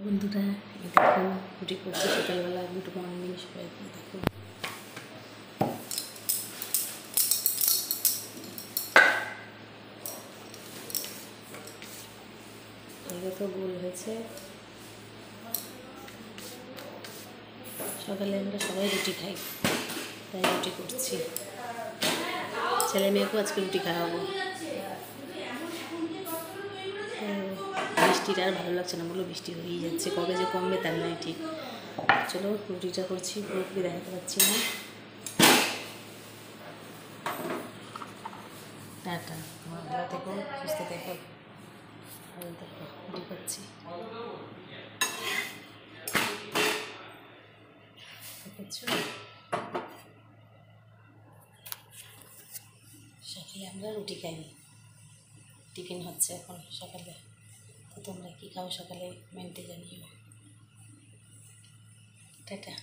বন্ধুরা এই দেখো রুটি করছি সকালবেলা। গুড মর্নিং সবাইকে। দেখো এগুলো তো গোল হয়েছে। সকালে আমরা সবাই রুটি খাই, তাই রুটি করছি। ছেলে মেয়েকেও আজকে রুটি খাওয়াবো। বৃষ্টিটা আর ভালো লাগছে না, বলো বৃষ্টি হয়েই যাচ্ছে, কবে যে কমবে তার নয় ঠিক। চলো রুটিটা করছি, পুরোপুরি দেখাতে পারছি না। টাটা, আমার ভালো থেকো, সুস্থ থেকো। দেখো রুটি করছি, সকালে আমরা রুটি খাইনি, টিফিন হচ্ছে এখন সকালে। তো তোমরা কী খাও সকালে কমেন্টে জানিও। টাটা।